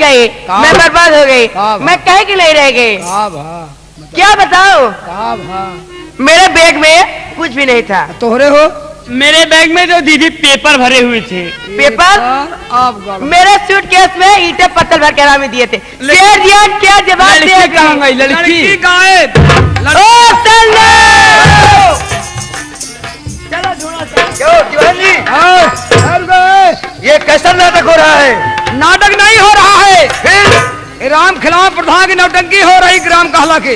गई, मैं बर्बाद हो गई, मैं कहे कि नहीं रह गई। क्या बताओ, मेरे बैग में कुछ भी नहीं था। तोहरे हो? मेरे बैग में तो दीदी पेपर भरे हुए थे। पेपर? मेरे सूटकेस में ईंटें पत्थर भर के में दिए थे। शेर दिया क्या जवाब दिया? कहाँ गई लड़की? गायब। क्यों दीवान जी, ये कैसा नाटक हो रहा है? नाटक नहीं हो रहा है, फिर राम खिलाफ प्रधान की नौटंकी हो रही ग्राम कहला के।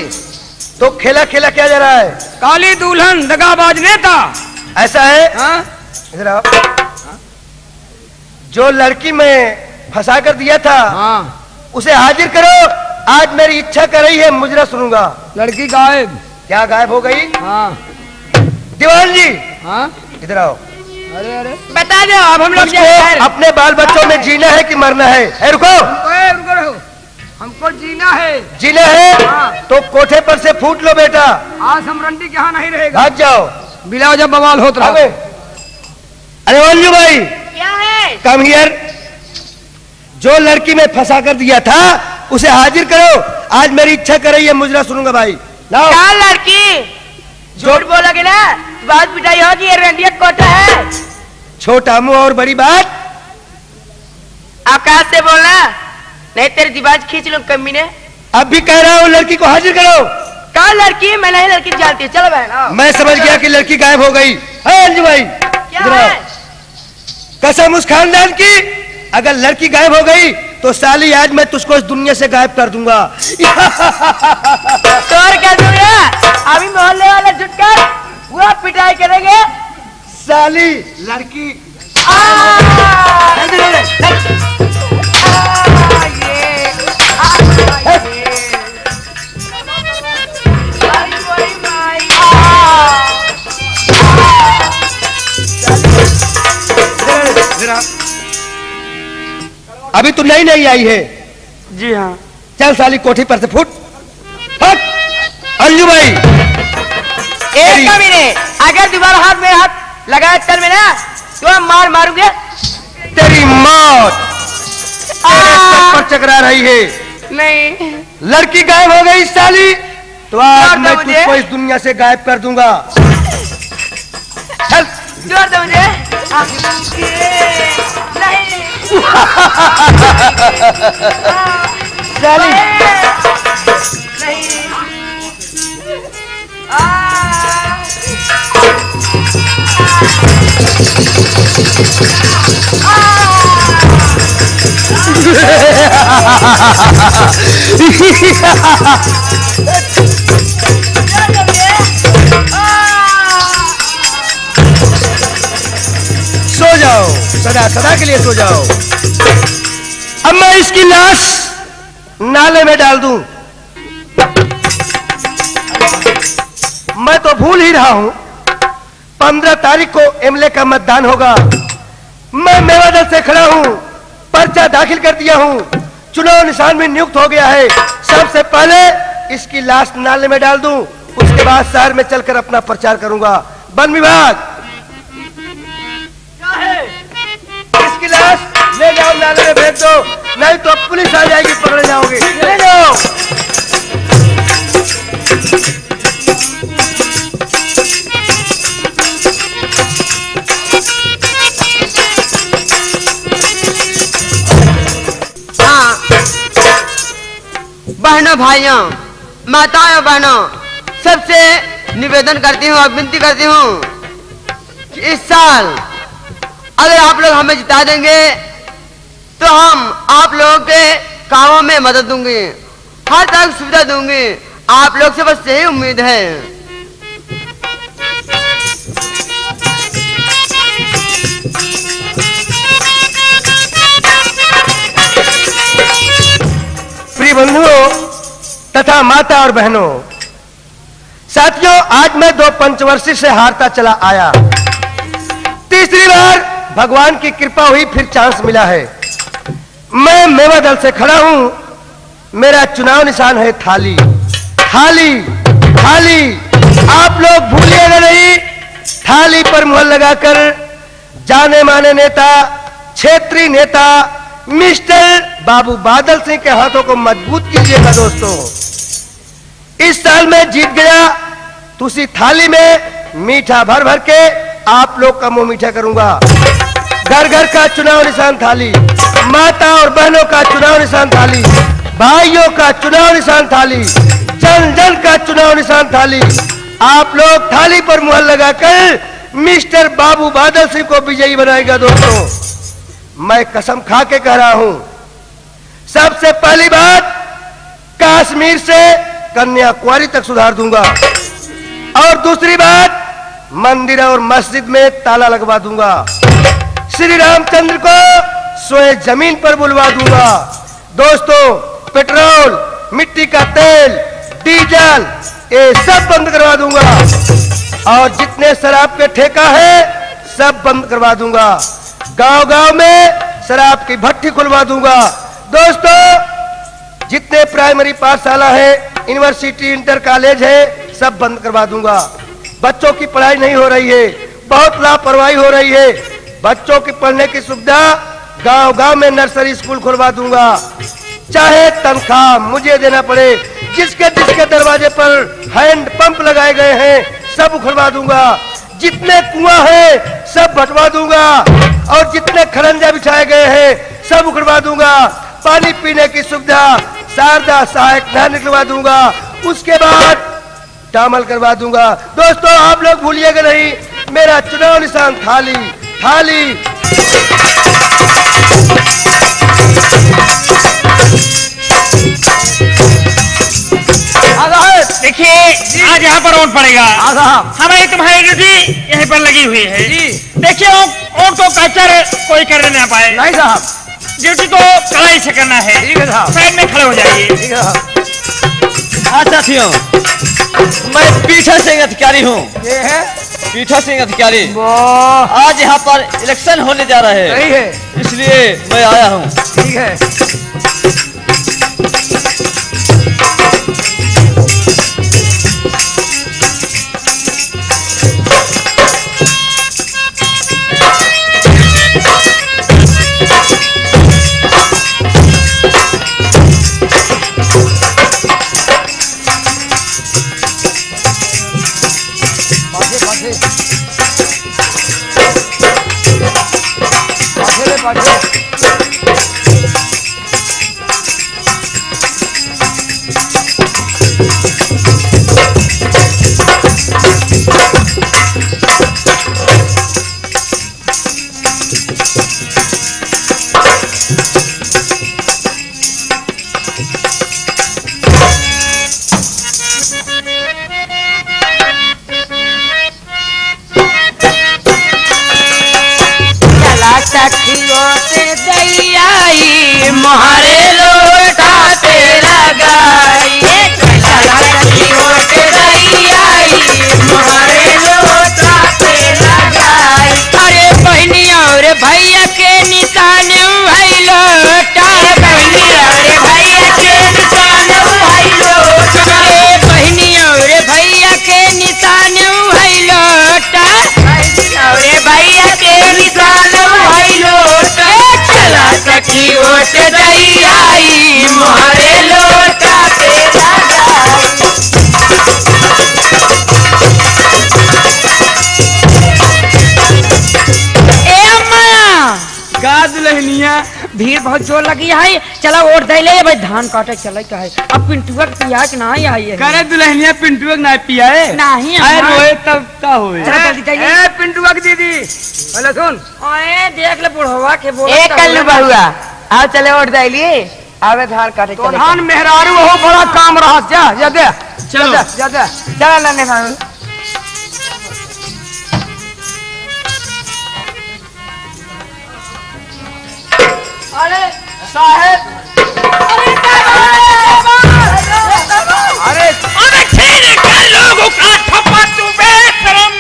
तो खेला खेला क्या जा रहा है? काली दुल्हन दगाबाज नेता। ऐसा है? हाँ? इधर आओ। जो लड़की में फंसा कर दिया था, उसे हाजिर करो। आज मेरी इच्छा कर रही है, मुजरा सुनूंगा। लड़की गायब। क्या गायब हो गई? हाँ। दीवान जी, हाँ? इधर आओ। अरे अरे बता दो, अब हम लोग अपने बाल बच्चों में जीना है कि मरना है? रुको, रुको रहो, हमको जीना है। जीना है? हाँ। तो कोठे पर से फूट लो बेटा। आज हम रंडी के यहाँ नहीं रहेगा। भाग जाओ। बिलाओ जब बवाल होता रहा। अरे मंजू भाई, क्या है? Come here. जो लड़की में फंसा कर दिया था, उसे हाजिर करो। आज मेरी इच्छा कर रही है, मुजरा सुनूंगा भाई। लाओ। क्या लड़की? झूठ बोलोगे ना, बात पिटाई होगी। ये रंडिया कोटा है। छोटा मुंह और बड़ी बात। आप कहाँ से बोलना? नहीं तेरी दिमाग खींच लूं कमी ने। अब भी कह रहा हूँ, लड़की को हाजिर करो। कहाँ लड़की? मैं नहीं लड़की जानती। चलो बहन। मैं समझ गया कि लड़की गायब हो गई है। अंजू भाई, क्या है? कसम उस खानदान की, अगर लड़की गायब हो गई तो साली आज मैं तुझको इस दुनिया से गायब कर दूंगा। तो और क्या दूंगा? अभी मोहल्ले वाले जुटकर वो पिटाई करेंगे। साली लड़की अभी तो नई नई आई है। जी हाँ। चल साली कोठी पर से फुट। फट। अंजू भाई, एक कमीने, अगर दोबारा हाथ में हाथ लगाया चल में ना, तो हम मार मारूंगे। तेरी मौत तेरे सर पर चकरा रही है। नहीं, लड़की गायब हो गई साली, तो आज मैं तुझको इस दुनिया से गायब कर दूंगा। चल जोर दो मुझे। नहीं साली सो जाओ, सदा सदा के लिए सो जाओ। अब मैं इसकी लाश नाले में डाल दूं। मैं तो भूल ही रहा हूं, 15 तारीख को एमएलए का मतदान होगा। मैं मेवादल से खड़ा हूं, पर्चा दाखिल कर दिया हूं, चुनाव निशान में नियुक्त हो गया है। सबसे पहले इसकी लाश नाले में डाल दूं, उसके बाद शहर में चलकर अपना प्रचार करूंगा। वन विभाग, इसकी लाश ले जाओ, नाले में भेज दो, नहीं तो पुलिस आ जाएगी, पकड़ जाओगे। ले जाओ। बहनों भाइयों, माताओं बहनों, सबसे निवेदन करती हूँ और विनती करती हूँ कि इस साल अगर आप लोग हमें जिता देंगे तो हम आप लोगों के कामों में मदद दूंगी, हर तरह की सुविधा दूंगी। आप लोग से बस यही उम्मीद है। प्रिय बंधुओं तथा माता और बहनों, साथियों, आज मैं 2 पंचवर्षीय से हारता चला आया। तीसरी बार भगवान की कृपा हुई, फिर चांस मिला है। मैं मेवा दल से खड़ा हूं, मेरा चुनाव निशान है थाली। थाली थाली, आप लोग भूलिएगा नहीं। थाली पर मुहर लगाकर जाने माने नेता, क्षेत्रीय नेता, मिस्टर बाबू बादल सिंह के हाथों को मजबूत कीजिएगा दोस्तों। इस साल मैं जीत गया तो उसी थाली में मीठा भर भर के आप लोग का मुंह मीठा करूंगा। घर घर का चुनाव निशान थाली, माता और बहनों का चुनाव निशान थाली, भाइयों का चुनाव निशान थाली, जन जन का चुनाव निशान थाली। आप लोग थाली पर मुहर लगाकर मिस्टर बाबू बादल सिंह को विजयी बनाएगा दोस्तों। मैं कसम खा के कह रहा हूं। सबसे पहली बात, कश्मीर से कन्याकुमारी तक सुधार दूंगा। और दूसरी बात, मंदिर और मस्जिद में ताला लगवा दूंगा। श्री रामचंद्र को सोए जमीन पर बुलवा दूंगा। दोस्तों, पेट्रोल, मिट्टी का तेल, डीजल, ये सब बंद करवा दूंगा। और जितने शराब के ठेका है सब बंद करवा दूंगा। गांव गांव में शराब की भट्टी खुलवा दूंगा। दोस्तों, जितने प्राइमरी पाठशाला है, यूनिवर्सिटी, इंटर कॉलेज है, सब बंद करवा दूंगा। बच्चों की पढ़ाई नहीं हो रही है, बहुत लापरवाही हो रही है। बच्चों की पढ़ने की सुविधा गांव गांव में नर्सरी स्कूल खुलवा दूंगा। चाहे तनख्वाह मुझे देना पड़े, जिसके जिसके दरवाजे पर हैंड पंप लगाए गए हैं सब उखड़वा दूंगा। जितने कुआं हैं सब बंटवा दूंगा। और जितने खरंजा बिछाए गए हैं सब उखड़वा दूंगा। पानी पीने की सुविधा शारदा सहायक नहर निकलवा दूंगा। उसके बाद डामल करवा दूंगा। दोस्तों, आप लोग भूलिएगा नहीं, मेरा चुनाव निशान थाली थाली। देखिए, आज यहाँ पर वोट पड़ेगा। हमारी तुम्हारी ड्यूटी यहीं पर लगी हुई है। देखिए, वोट को कचर कोई कर ना पाए। नहीं साहब, ड्यूटी को कड़ाई से करना है। ठीक है साहब। साइड में खड़े हो जाइए। ठीक है साहब। हाँ साथियों, मैं पीठा सिंह अधिकारी हूँ। ये है पीठा सिंह अधिकारी। वाह, आज यहाँ पर इलेक्शन होने जा रहा है, सही है। इसलिए मैं आया हूँ। ठीक है। मोहरे लोटा तेरा गाई, मोहरे लोटा तेरा गाई। अरे बहनिया और भैया के निशान भाई लोटा, बहनिया और भैया के निशान भाई लोटा। अरे बहनिया और भैया के निशान भाई लोटा, और भैया के निशान भाई लोटा। चला सखी वोट दई आई, मोहरे लोटा तेरा गाई। ए अम्मा, का दुल्हनिया, भीड़ बहुत जोर लगी है। चला वोट दे ले भाई, धान काटे चले का है। अब पिंटुआ के पिया के ना आई है। करे दुल्हनिया पिंटू ना पिया है। नहीं अरे अम्मा। रोए तब का होए। चलो जल्दी जाइए। ए पिंटूआ की दीदी, बोले सुन, ओए देख ले बुढ़वा के बोल। ए कल्लू बहुआ, आओ चले वोट दे लिए। आवे धान काटे तो चले। धान मेहरारू हो, बड़ा काम रहा। जा जा दे, चलो। जा जा जा। चल नन्हे भाई। अरे साहेब, अरे अबे छीन कर लोगों का ठप्पा तू बेशरम,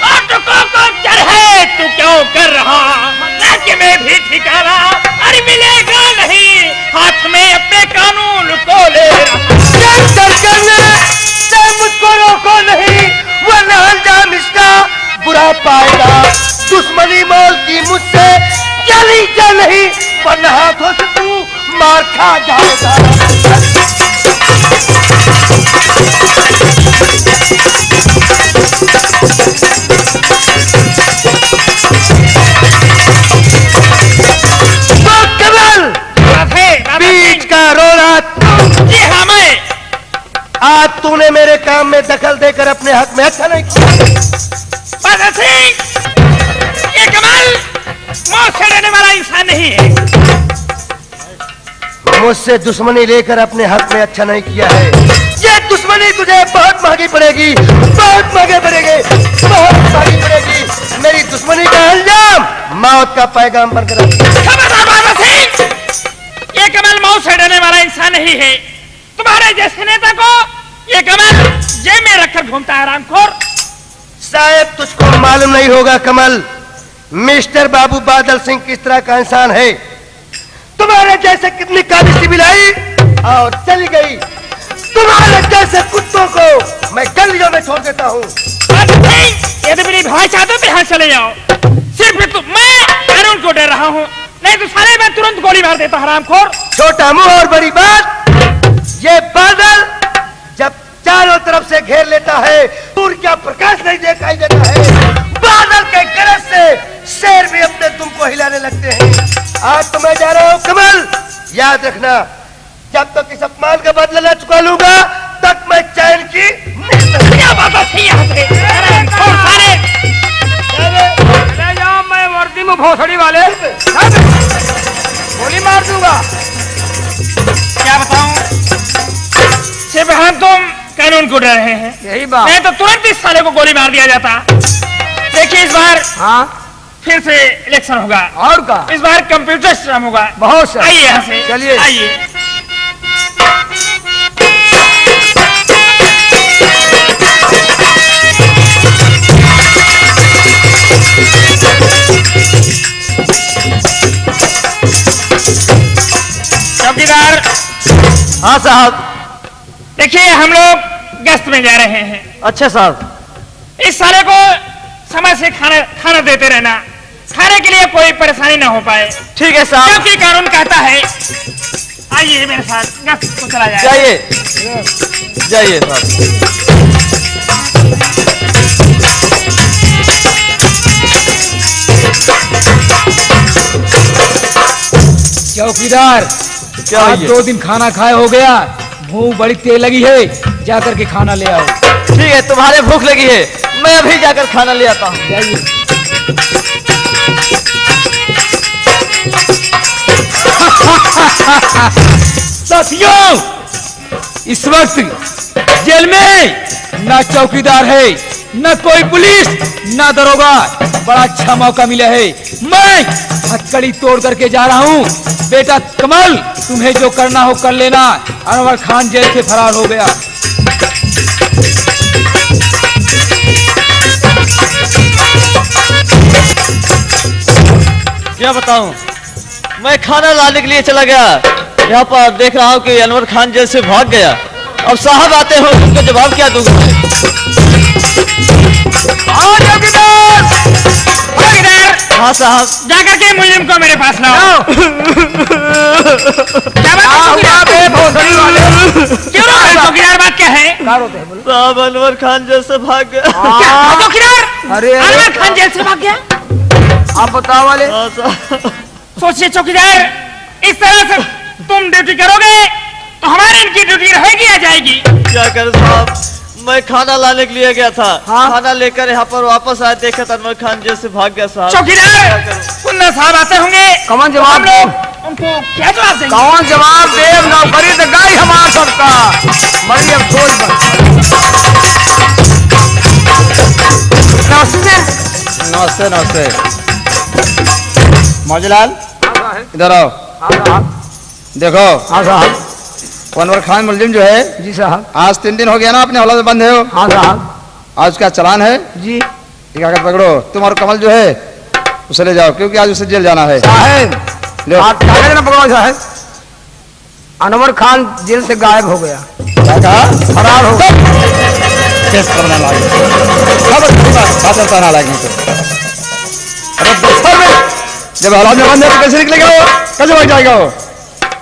आटकों को चढ़े तू क्यों कर रहा? राज्य में भी ठिकाना अरे मिलेगा नहीं, हाथ में अपने कानून को ले रहा। मुझको रोको नहीं, वरना अंजाम इसका बुरा पाएगा। दुश्मनी मोल की मुझसे चली जा नहीं, वरना हाथों से तू मार खा जाएगा। तो कमल बीच का रोना जी हाँ मैं। आज तूने मेरे काम में दखल देकर अपने हक में अच्छा नहीं किया। बादल सिंह, ये कमल मौत से डरने वाला इंसान नहीं है। मुझसे दुश्मनी लेकर अपने हक में अच्छा नहीं किया है। ये दुश्मनी तुझे बहुत महंगी पड़ेगी, बहुत महंगी पड़ेगी, बहुत महंगी पड़ेगी। मेरी दुश्मनी का अंजाम मौत का पैगाम बनकर खबरदार बादल सिंह, ये कमल मौत से डरने वाला इंसान नहीं है। तुम्हारे जैसे नेता को ये कमल जेब में रखकर घूमता है रामखोर। शायद तुझको मालूम नहीं होगा कमल, मिस्टर बाबू बादल सिंह किस तरह का इंसान है। तुम्हारे जैसे कितनी काली सिविल आई और चली गई। तुम्हारे जैसे कुत्तों को मैं गलियों में छोड़ देता हूँ। ये तो मेरी भाई चाहते तो यहाँ चले जाओ। सिर्फ मैं कानून को डर रहा हूँ, नहीं तो सारे मैं तुरंत गोली मार देता हरामखोर। छोटा मुंह और बड़ी बात। ये बादल जब चारों तरफ से घेर लेता है, सूर्य का प्रकाश नहीं दिखाई देता है। बादल के गरज से शेर भी अपने दुम को हिलाने लगते हैं। आज तो मैं जा रहा हूँ कमल, याद रखना, जब तक इस अपमान का बदला न चुका लूंगा तक मैं चैन की क्या बात है यहाँ से? हरामखोर सारे चले जाओ, मैं वर्दी में भोसड़ी वाले गोली मार दूंगा। क्या बताऊं? सिर्फ हम तुम कानून को डर रहे हैं, यही बात। नहीं तो तुरंत इस साले को गोली मार दिया जाता। देखिए इस बार हाँ फिर से इलेक्शन होगा, और का इस बार कंप्यूटर सिस्टम होगा। बहुत सही। आइए यहाँ से, चलिए। आइए। चौकीदार। हाँ साहब। देखिए हम लोग गश्त में जा रहे हैं। अच्छा साहब। इस साले को समय से खाना देते रहना, खाने के लिए कोई परेशानी ना हो पाए। ठीक है साहब। क्योंकि कानून कहता है। आइए मेरे साथ, गश्त को चला जाए। जाइए जाइए साहब। चौकीदार, क्या आज है? 2 दिन खाना खाए हो गया, भूख बड़ी तेज लगी है, जाकर के खाना ले आओ। ठीक है, तुम्हारे भूख लगी है, मैं अभी जाकर खाना ले आता हूँ। जाइए। साथियों, इस वक्त जेल में ना चौकीदार है, न कोई पुलिस, न दरोगा। बड़ा अच्छा मौका मिला है, मैं हथकड़ी तोड़ करके जा रहा हूँ। बेटा कमल, तुम्हें जो करना हो कर लेना। अनवर खान जेल से फरार हो गया। क्या बताऊं, मैं खाना लाने के लिए चला गया, यहाँ पर देख रहा हूँ कि अनवर खान जेल से भाग गया। अब साहब आते हो, उनका जवाब क्या दूंगा मैं? हाँ साहब। जाकर के मुलिम को मेरे पास लाओ। क्या बात है चौकीदार? क्यों रो रहे चौकीदार? बात क्या है? साहब अनवर खान जेल से भाग गया। क्या चौकीदार? अरे अनवर खान जेल से भाग गया? आप बताओ वाले। हाँ साहब। सोचिए चौकीदार, इस तरह से तुम ड्यूटी करोगे तो हमारी इनकी ड्यूटी रहेगी या जाएगी? क्या कर साहब, मैं खाना लाने के लिए गया था। हाँ? खाना लेकर यहाँ पर वापस आया, देखा तो अनवर खान जेल से भाग गया साहब। चौकीदार, कुन्ना साहब आते होंगे, कौन जवाब हम लोग उनको क्या जवाब देंगे? कौन जवाब दे? नौकरी तो गई हमारा सबका। बड़ी अफसोस नमस्ते नमस्ते। मौजलाल इधर आओ। देखो हाँ साहब। अनवर खान मुलजिम जो है, जी साहब। आज 3 दिन हो गया ना अपने हौला में बंद है हो। हाँ साहब। आज उसका चालान है, जी ये कागज पकड़ो। तुम और कमल जो है उसे ले जाओ, क्योंकि आज उसे जेल जाना है। साहब, लो। आप कागज ना पकड़ो साहब। अनवर खान जेल से गायब हो गया, क्या कहा? फरार हो गया। केस करना लायक है। बात करता ना लायक नहीं तो। अरे दफ्तर में जब हालात में बंद है तो कैसे निकलेगा वो, कैसे भाग जाएगा वो?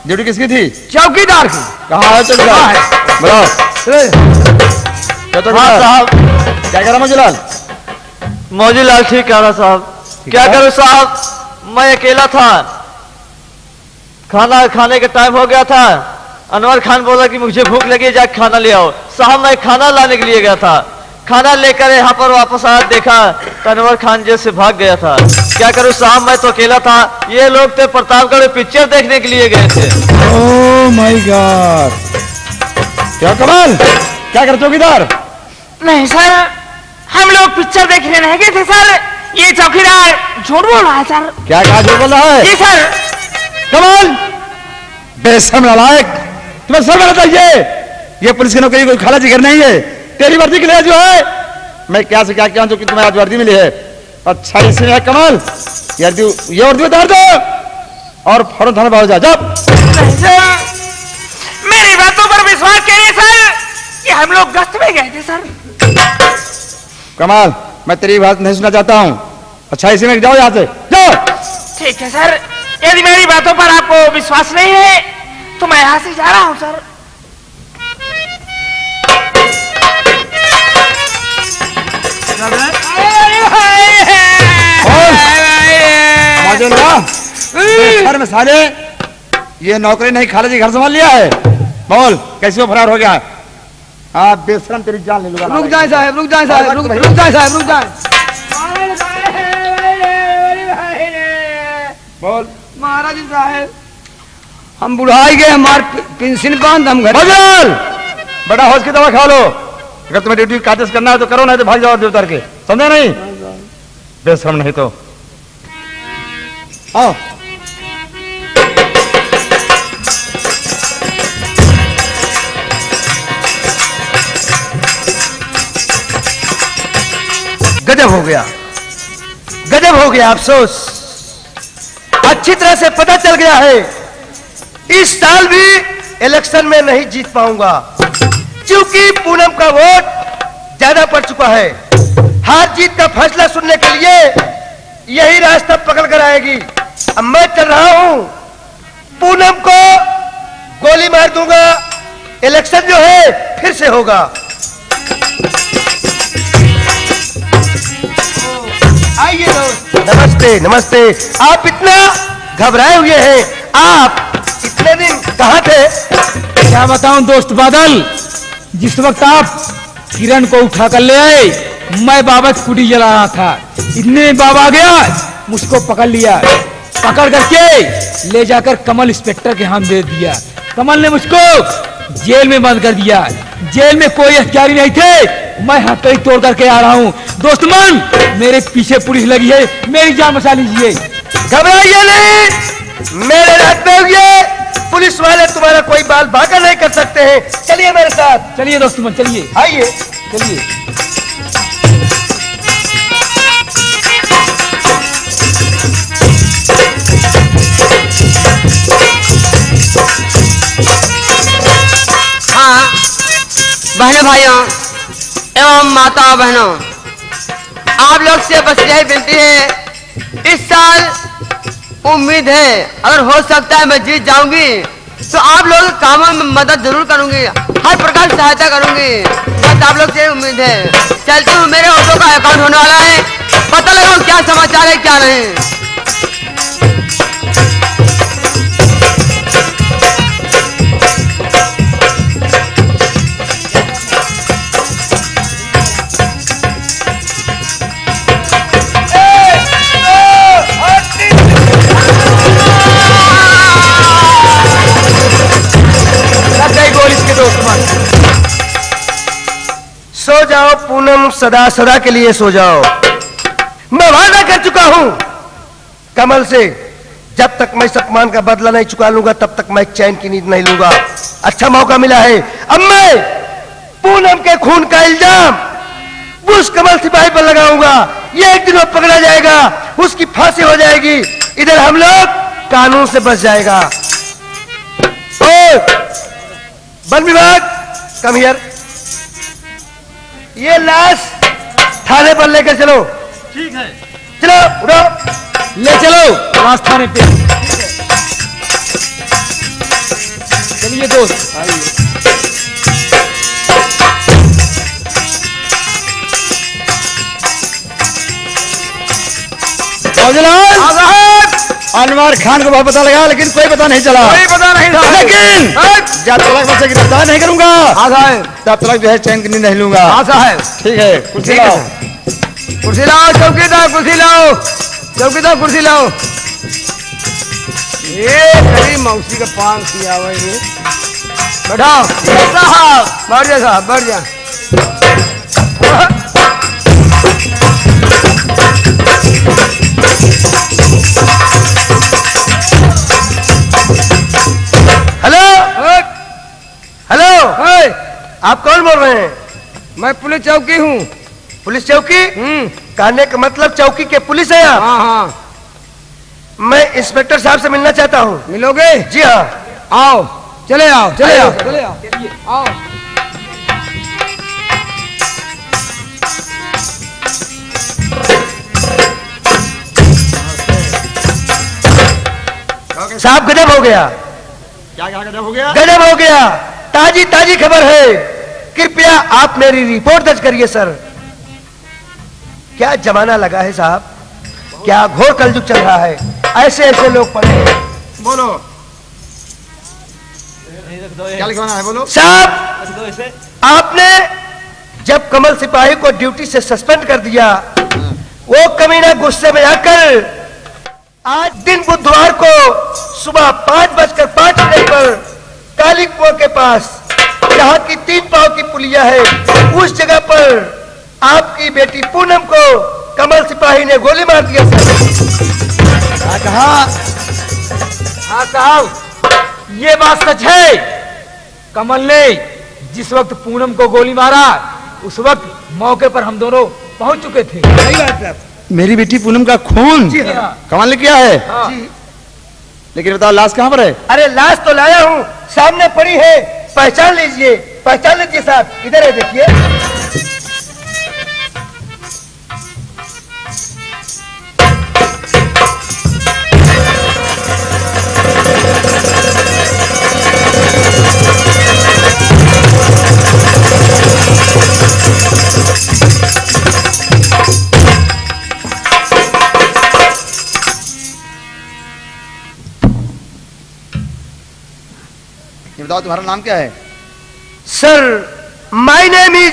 ड्यूटी किसकी थी? चौकीदार की। कहाँ है चौकीदार? बताओ। क्या हाँ चौकीदार? साहब, क्या कह रहा मौजूलाल? मौजूलाल ठीक कह रहा साहब। क्या है? करूं साहब, मैं अकेला था, खाना खाने का टाइम हो गया था। अनवर खान बोला कि मुझे भूख लगी है, जाके खाना ले आओ। साहब मैं खाना लाने के लिए गया था, खाना लेकर यहाँ पर वापस आया, देखा तो अनवर खान जैसे भाग गया था। क्या करूं साहब, मैं तो अकेला था, ये लोग तो प्रतापगढ़ में पिक्चर देखने के लिए गए थे। ओह माय गॉड, क्या कमाल, क्या कर चौकीदार? नहीं सर, हम लोग पिक्चर देखने नहीं गए थे सर, ये चौकीदार झूठ बोल रहा है सर। क्या कहा झूठ बोल रहा है? जी सर। कमाल, बेशर्म नालायक, तुम्हें शर्म आना चाहिए। ये पुलिस की नौकरी कोई खाला जिगर नहीं है। तेरी वर्दी के लिए जो है, मैं क्या से क्या किया जो कि तुम्हें आज वर्दी मिली है। अच्छा इसमें है कमाल, ये वर्दी उतार दो और फौरन थाने पहुंच जा। नहीं सर, मेरी बातों पर विश्वास करिए सर, कि हम लोग गश्त में गए थे सर। कमाल, मैं तेरी बात नहीं सुनना चाहता हूँ। अच्छा इसी में जाओ, यहाँ से जाओ। ठीक है सर, यदि मेरी बातों पर आपको विश्वास नहीं है तो मैं यहाँ से जा रहा हूँ सर। घर में साले, ये नौकरी नहीं खाला जी घर संभाल लिया है। बोल कैसे वो फरार हो गया? हाँ बेशरम, तेरी जान ले लूंगा। रुक जाए साहब, रुक जाए साहब, रुक जाए साहब, रुक जाए। बोल महाराज साहब, हम बुढ़ाई गए, हमारे पेंशन बंद, हम घर। बजल, बड़ा होश की दवा खा लो। अगर तुम्हें ड्यूटी काटेस करना है तो करो, नहीं तो भाग जाओ उतर के, समझे नहीं? बेशरम नहीं तो आओ। गजब हो गया, गजब हो गया। अफसोस, अच्छी तरह से पता चल गया है इस साल भी इलेक्शन में नहीं जीत पाऊंगा, क्योंकि पूनम का वोट ज्यादा पड़ चुका है। हार जीत का फैसला सुनने के लिए यही रास्ता पकड़ कर आएगी। अब मैं चल रहा हूं, पूनम को गोली मार दूंगा, इलेक्शन जो है फिर से होगा। आइए दोस्त। नमस्ते नमस्ते। आप इतना घबराए हुए हैं, आप इतने दिन कहाँ थे? क्या बताऊं दोस्त बादल, जिस वक्त आप किरण को उठा कर ले आए, मैं बाबा की कुटी जला रहा था, इतने में बाबा आ गया, मुझको पकड़ लिया, पकड़ करके ले जाकर कमल इंस्पेक्टर के हाथ दे दिया। कमल ने मुझको जेल में बंद कर दिया। जेल में कोई हथियारी नहीं थे, मैं हथकड़ी तोड़ करके आ रहा हूँ। दोस्त मन, मेरे पीछे पुलिस लगी है, मेरी जान बचा लीजिए। घबराइए नहीं, मेरे रास्ते हुए पुलिस वाले तुम्हारा कोई बाल बांका नहीं कर सकते हैं। चलिए मेरे साथ। चलिए दोस्त मन, चलिए आइए। चलिए। हाँ बहनों भाइयों एवं माता बहनों, आप लोग से बस यही विनती है, इस साल उम्मीद है अगर हो सकता है मैं जीत जाऊंगी तो आप लोग कामों में मदद जरूर करूंगी, हर प्रकार की सहायता करूंगी। बस आप लोग से उम्मीद है। चलती हूँ, मेरे ऑटो का अकाउंट होने वाला है, पता लगाओ क्या समाचार है क्या नहीं। सो जाओ पूनम, सदा सदा के लिए सो जाओ। मैं वादा कर चुका हूं कमल से, जब तक मैं सम्मान का बदला नहीं चुका लूंगा तब तक मैं चैन की नींद नहीं लूंगा। अच्छा मौका मिला है, अब मैं पूनम के खून का इल्जाम उस कमल सिपाही पर लगाऊंगा। ये एक दिन वो पकड़ा जाएगा, उसकी फांसी हो जाएगी, इधर हम लोग कानून से बच जाएगा। वन विभाग कम हियर, ये लाश थाने पर लेकर चलो। ठीक है, चलो उठो। ले चलो लाश थाने पे। चलिए दोस्त। फौजीलाल, अनवर खान को बहुत पता लगा लेकिन कोई पता नहीं चला। कोई पता नहीं था। लेकिन जब तक मैं उसे गिरफ्तार नहीं करूंगा हाँ साहब, तब तक जो है चैन की नींद नहीं लूंगा। हाँ साहब, ठीक है, कुर्सी ठीक है। लाओ। कुर्सी लाओ, चौकीदार कुर्सी लाओ, चौकीदार कुर्सी लाओ। ये कहीं मौसी का पान किया हुआ है। बैठाओ साहब, बैठ जा साहब, बैठ जा। हेलो हेलो, आप कौन बोल रहे हैं? मैं पुलिस चौकी हूँ। पुलिस चौकी? कहने का मतलब चौकी के पुलिस है आप? हाँ हाँ, मैं इंस्पेक्टर साहब से मिलना चाहता हूँ। मिलोगे? जी हाँ। आओ, चले आओ, चले आओ, चले आओ, आओ। साहब गजब हो गया, क्या क्या गजब हो गया? गजब हो गया। ताजी ताजी खबर है, कृपया आप मेरी रिपोर्ट दर्ज करिए सर। क्या जमाना लगा है साहब, क्या घोर कलयुग चल रहा है। ऐसे ऐसे लोग पड़े हैं। बोलो क्या लिखवाना है, बोलो। साहब, आपने जब कमल सिपाही को ड्यूटी से सस्पेंड कर दिया, वो कमीना गुस्से में आकर आज दिन बुधवार को सुबह 5:05 पर काली कुआं के पास, जहाँ की 3 पांव की पुलिया है, उस जगह पर आपकी बेटी पूनम को कमल सिपाही ने गोली मार दिया सर। कहा? हाँ साहब, ये बात सच है। कमल ने जिस वक्त पूनम को गोली मारा, उस वक्त मौके पर हम दोनों पहुंच चुके थे। सही बात है। मेरी बेटी पूनम का खून जी हाँ। कमाल ने किया है। हाँ। जी। लेकिन बताओ लाश कहाँ पर है? अरे लाश तो लाया हूँ, सामने पड़ी है, पहचान लीजिए, पहचान लीजिए साहब। इधर है, देखिए। ये बताओ तुम्हारा नाम क्या है? Sir, my name is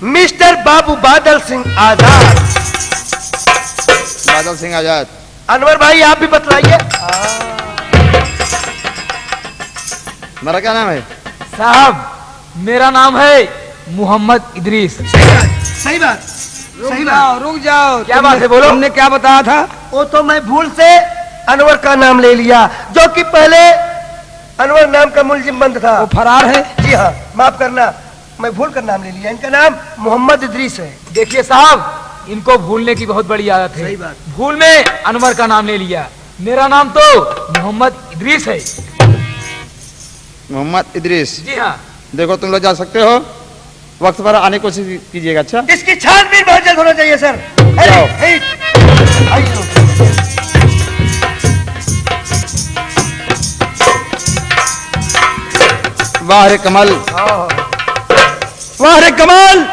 mister Babu Badal Singh आजाद। बादल सिंह आजाद। अनवर भाई आप भी बतलाइए। तुम्हारा क्या नाम है? साहब, मेरा नाम है मोहम्मद इदरीस। सही बात, सही बात। रुक जाओ। क्या बात है, बोलो। तुमने क्या बताया था? वो तो मैं भूल से अनवर का नाम ले लिया, जो कि पहले अनवर नाम का मुलजिम बंद था। वो फरार है। जी हाँ, माफ करना, मैं भूल कर नाम ले लिया। इनका नाम मोहम्मद इदरीस है। देखिए साहब, इनको भूलने की बहुत बड़ी आदत है। सही बात। भूल में अनवर का नाम ले लिया। मेरा नाम तो मोहम्मद इदरीस है। मोहम्मद इदरीस। जी हाँ। देखो तुम लोग जा सकते हो, वक्त पर आने की कोशिश कीजिएगा। अच्छा, इसकी छानबीन बहुत जल्द होना चाहिए सर। जाओ। वाह रे कमल, वाह रे कमल,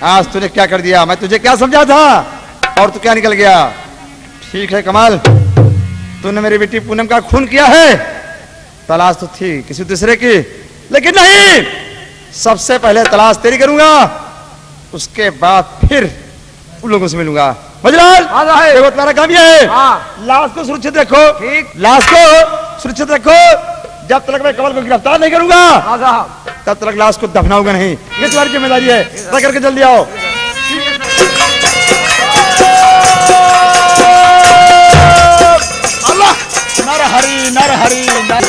आज तूने क्या कर दिया। मैं तुझे क्या समझा था और तू क्या निकल गया। ठीक है कमल, तूने मेरी बेटी पूनम का खून किया है। तलाश तो थी किसी दूसरे की, लेकिन नहीं, सबसे पहले तलाश तेरी करूंगा, उसके बाद फिर उन लोगों से मिलूंगा। मजलाल, देखो तुम्हारा काम यह है। हाँ। लाश को सुरक्षित रखो। ठीक। लाश को सुरक्षित रखो। जब तक मैं कमल को गिरफ्तार नहीं करूंगा, हाँ साहब। तब तक लाश को दफनाऊंगा नहीं। ये तुम्हारी जिम्मेदारी है। पता करके जल्दी आओ। अल्लाह, नर हरी नर हरी नर।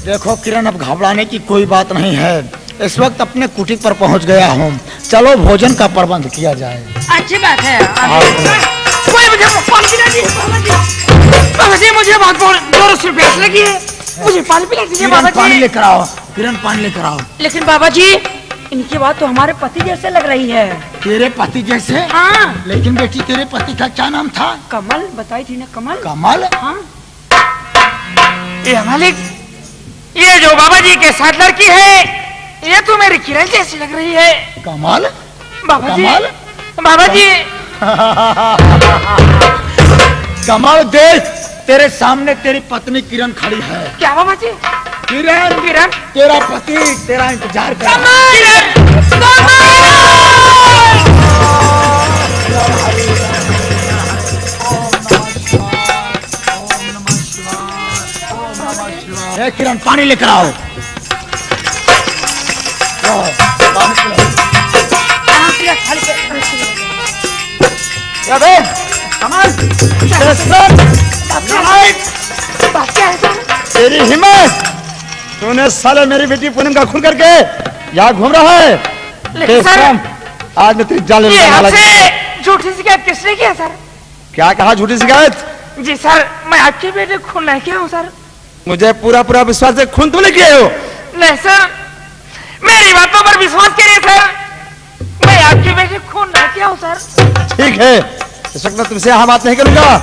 देखो किरण, अब घबराने की कोई बात नहीं है। इस वक्त अपने कुटी पर पहुंच गया हूँ। चलो भोजन का प्रबंध किया जाए। अच्छी बात है। कोई मुझे पानी पिला दीजिए बाबा जी, मुझे बहुत जोरों से प्यास लगी है, मुझे पानी पिला दीजिए किरण बाबा पानी जी। लेकर आओ, किरण पानी लेकर आओ। लेकिन बाबा जी, इनकी बात तो हमारे पति जैसे लग रही है। तेरे पति जैसे? हाँ। लेकिन बेटी तेरे पति का क्या नाम था? कमल बताई थी ना, कमल। कमल? हाँ। ये मालिक, ये जो बाबा जी के साथ लड़की है, ये तो मेरी किरण जैसी लग रही है। कमल? बाबा जी, कमल? बाबा जी। कमल देख, तेरे सामने तेरी पत्नी किरण खड़ी है। क्या बाबा जी? किरण, किरण, तेरा पति तेरा इंतजार कर रहा है। ए, किरण पानी लेकर आओ। कमल, तेरी हिम्मत! तूने साले मेरी बेटी पूनम का खून करके यहाँ घूम रहा है। लेकिन सर, आज मैं तेरी जान ये लेने वाला हूँ। आपसे झूठी शिकायत किसने किया सर? क्या कहा झूठी शिकायत? जी सर, मैं आपके बेटे खून नहीं किया हूँ सर। मुझे पूरा पूरा विश्वास है, खून तुमने किए हो। नहीं सर, मेरी बातों पर विश्वास करिए सर, मैं आपके बेटे खून नहीं किया हूँ सर। ठीक है, इस वक्त मैं तुमसे यहाँ बात नहीं करूंगा,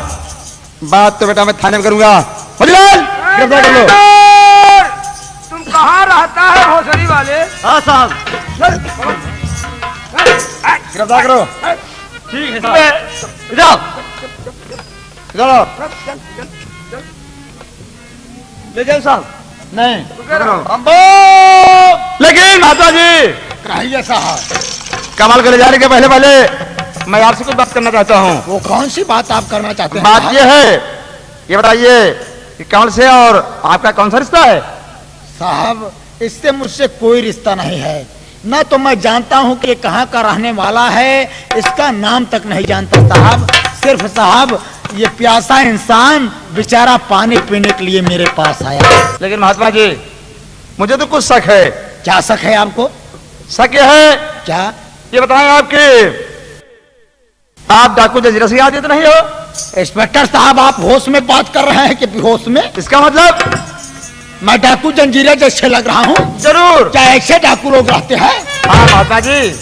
बात तो बेटा मैं थाने में करूंगा। मजलाल, गिरफ्तार कर लो। तुम कहाँ रहता है भोसड़ी वाले? हाँ साहब। गिरफ्तार करो। ठीक है साहब। जाओ। इधर आओ। ले जाओ साहब। नहीं, लेकिन महात्मा जी, कहिए साहब। कमाल को ले जाने के पहले पहले मैं आपसे कुछ बात करना चाहता हूँ। वो कौन सी बात आप करना चाहते हैं? बात ये है, ये बताइए कि कमल से और आपका कौन सा रिश्ता है? साहब, इससे मुझसे कोई रिश्ता नहीं है। ना तो मैं जानता हूँ कि ये कहाँ का रहने वाला है, इसका नाम तक नहीं जानता साहब। सिर्फ साहब, ये प्यासा इंसान बेचारा पानी पीने के लिए मेरे पास आया। लेकिन महात्मा जी, मुझे तो कुछ शक है। क्या शक है आपको? शक ये है, क्या? ये बताएं आपके आप डाकू जंजीरा से आदित नहीं हो? इंस्पेक्टर साहब, आप होश में बात कर रहे हैं कि बेहोश में? इसका मतलब? मैं डाकू जंजीरा जैसे लग रहा हूँ? जरूर। क्या ऐसे डाकू लोग रहते हैं? हाँ महात्मा जी,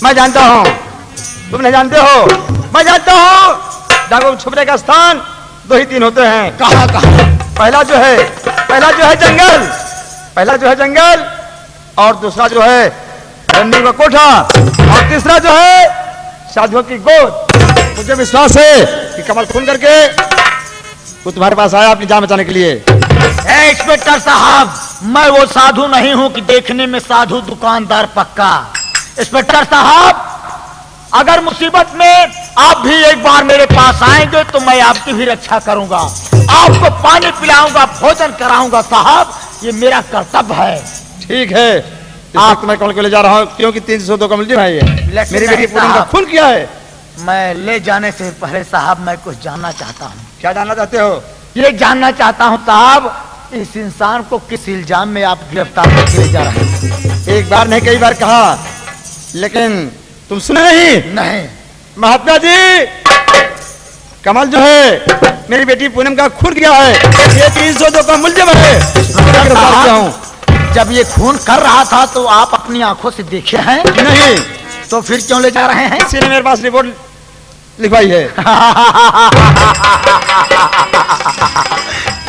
मैं जानता हूँ, तुम नहीं जानते हो, मैं जानता हूँ। डाकू छुपने का स्थान दो ही तीन होते हैं। कहाँ कहाँ? पहला जो है जंगल, पहला जो है जंगल, और दूसरा जो है रंडी का कोठा, और तीसरा जो है साधुओं की गोद। मुझे विश्वास है कि कमल खून करके वो तुम्हारे पास आया अपनी जान बचाने के लिए। इंस्पेक्टर साहब, मैं वो साधु नहीं हूँ कि देखने में साधु दुकानदार पक्का। इंस्पेक्टर साहब, अगर मुसीबत में आप भी एक बार मेरे पास आएंगे तो मैं आपकी भी रक्षा करूंगा, आपको पानी पिलाऊंगा, भोजन कराऊंगा साहब, ये मेरा कर्तव्य है। ठीक है, इस वक्त मैं कमल को ले जा रहा हूँ, क्योंकि 302 का मुलजिम है ये। मेरी बेटी पूनम का खून किया है। मैं ले जाने से पहले साहब, मैं कुछ जानना चाहता हूँ। क्या जानना चाहते हो? ये जानना चाहता हूँ साहब, इस इंसान को किस इल्जाम में आप गिरफ्तार करके ले जा रहे हैं? एक बार नहीं कई बार कहा, लेकिन तुम सुने नहीं? नहीं। महात्मा जी, कमल जो है मेरी बेटी पूनम का खून किया है, ये 302 का मुलजिम है। गिरफ्तार किया हूँ। जब ये खून कर रहा था तो आप अपनी आंखों से देखे हैं? नहीं। तो फिर क्यों ले जा रहे हैं? किसी ने मेरे पास रिपोर्ट लिखवाई है।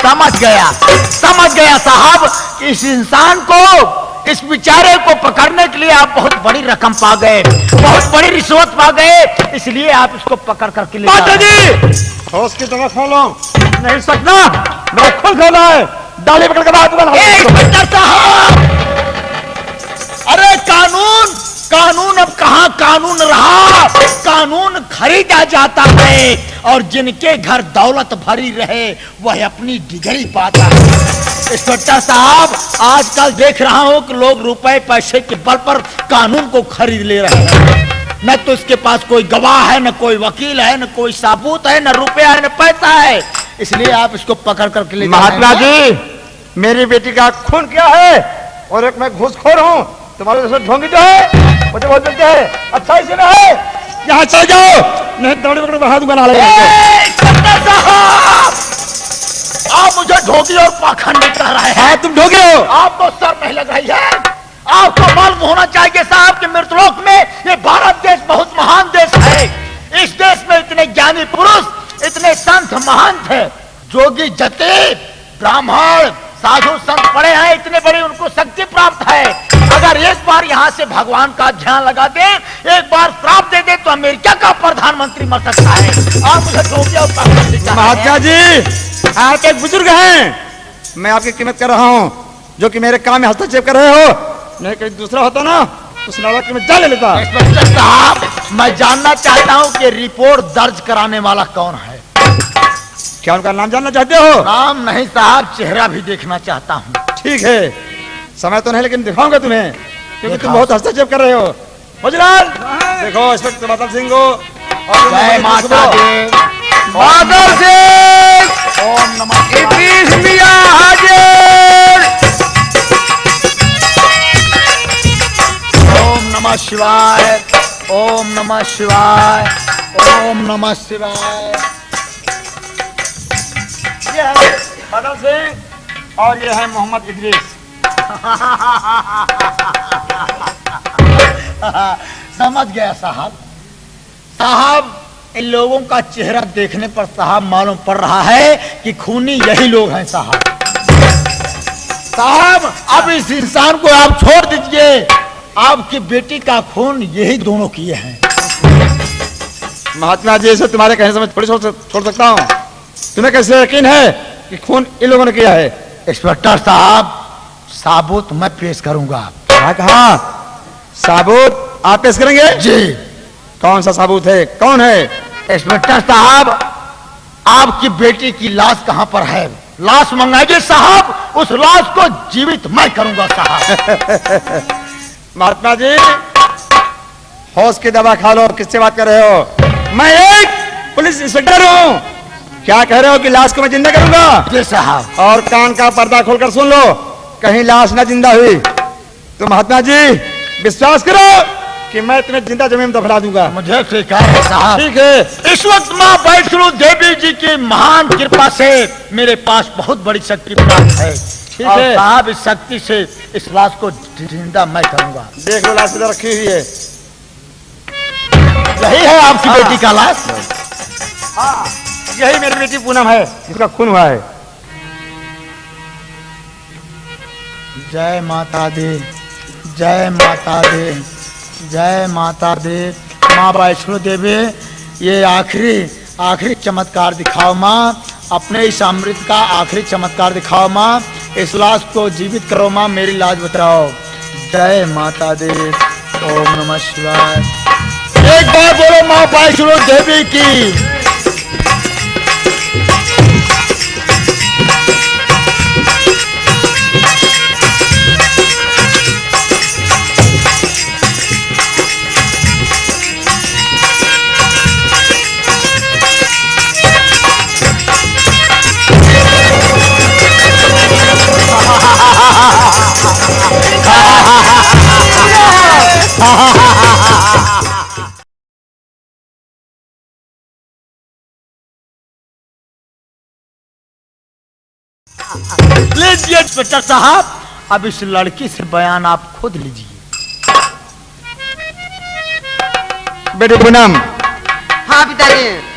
समझ गया साहब, कि इस इंसान को, इस बेचारे को पकड़ने के लिए आप बहुत बड़ी रकम पा गए, बहुत बड़ी रिश्वत पा गए, इसलिए आप इसको पकड़ करके ले जा रहे हैं। होश की जगह खोलो, नहीं सकना, मेरा खून खोला है, डाली पकड़ के बाहर। इंस्पेक्टर साहब, अरे कानून कानून अब कहाँ कानून रहा? कानून खरीदा जाता है, और जिनके घर दौलत भरी रहे वह अपनी डिग्री पाता है। इंस्पेक्टर साहब, आजकल देख रहा हूँ कि लोग रुपए पैसे के बल पर कानून को खरीद ले रहे हैं। न तो इसके पास कोई गवाह है, न कोई वकील है, न कोई सबूत है, न रुपया है, न पैसा है, इसलिए आप इसको पकड़ करके ले। महात्मा जी, मेरी बेटी का खून किया है, और एक मैं घूसखोर हूँ। तुम्हारे जैसे ढोंगी जो है मुझे बहुत मिलते हैं। अच्छा इसी में है, यहाँ चल जाओ, नहीं दौड़ी पकड़ बढ़ा दूंगा नाले। आप मुझे ढोगी और पाखंडी कह रहे हैं? हाँ, तुम ढोगी हो। आपको सर नहीं लग रही है? आपको मालूम होना चाहिए साहब कि मृतलोक में ये भारत देश बहुत महान देश है। इस देश में इतने ज्ञानी पुरुष, इतने संत महान थे, जोगी जते, ब्राह्मण, साधु संत पड़े हैं, इतने बड़ी उनको शक्ति प्राप्त है। अगर एक बार यहाँ से भगवान का ध्यान लगा दे, एक बार श्राप दे दे, तो अमेरिका का प्रधानमंत्री मर सकता है। आप मुझे महात्मा जी, आप एक बुजुर्ग हैं, मैं आपकी कीमत कर रहा हूँ, जो कि मेरे काम में हस्तक्षेप कर रहे हो। नहीं कहीं दूसरा होता ना, उस नाटक में जा ले लेता। इंस्पेक्टर साहब, मैं जानना चाहता हूँ कि रिपोर्ट दर्ज कराने वाला कौन है? क्या उनका नाम जानना चाहते हो? नाम नहीं साहब, चेहरा भी देखना चाहता हूँ। ठीक है, समय तो नहीं लेकिन दिखाऊंगा तुम्हें, क्योंकि तुम दिखाओ। बहुत हस्तक्षेप कर रहे हो। मुजलाल, देखो इंस्पेक्टर बादल सिंह को और जय माता दी। बादल सिंह ओम नमः शिवाय। इद्रीस मियां हाजिर। ओम नमः शिवाय, ओम नमः शिवाय, ओम नमः शिवाय। ये है बादल सिंह और ये है मोहम्मद इद्रीस। समझ गया साहब। साहब, इन लोगों का चेहरा देखने पर साहब मालूम पड़ रहा है कि खूनी यही लोग हैं साहब। साहब, अब इस इंसान को आप छोड़ दीजिए, आपकी बेटी का खून यही दोनों किए हैं। महात्मा जी, इसे तुम्हारे कहने से मैं थोड़ी छोड़ सकता हूँ। तुम्हें कैसे यकीन है कि खून इन लोगों ने किया है? इंस्पेक्टर साहब, साबुत मैं पेश करूंगा। क्या कहा? साबुत आप पेश करेंगे? जी। कौन सा साबुत है? कौन है? इंस्पेक्टर साहब, आपकी बेटी की लाश कहां पर है? लाश मंगाइए साहब, उस लाश को जीवित मैं करूंगा साहब। महात्मा जी, होश की दवा खा लो। किससे बात कर रहे हो? मैं एक पुलिस इंस्पेक्टर हूँ। क्या कह रहे हो कि लाश को मैं जिंदा करूंगा? जी साहब। और कान का पर्दा खोलकर सुन लो, कहीं लाश ना जिंदा हुई तो महात्मा जी विश्वास करो कि मैं तुम्हें जिंदा जमीन में दफना दूंगा। मुझे स्वीकार है साहब। ठीक है। इस वक्त मां वैष्णो देवी जी की महान कृपा से मेरे पास बहुत बड़ी शक्ति प्राप्त है। ठीक और है। साहब, इस शक्ति से इस लाश को जिंदा मैं करूंगा। देख लो, लाश इधर रखी हुई है। यही है आपकी बेटी का लाश? हाँ, यही मेरी बेटी पूनम है, जिसका खून हुआ है। जय माता दी, जय माता दी, जय माता दी। माँ वैष्णो देवी, ये आखिरी चमत्कार दिखाओ माँ, अपने इस अमृत का आखिरी चमत्कार दिखाओ माँ। इस लाश को जीवित करो माँ, मेरी लाज बचाओ। जय माता दी। ओम नमः शिवाय। एक बार बोलो माँ वैष्णो देवी की। लीजिए इंस्पेक्टर साहब, अब इस लड़की से बयान आप खुद लीजिए। बेटी पूनम, हाँ पिताजी।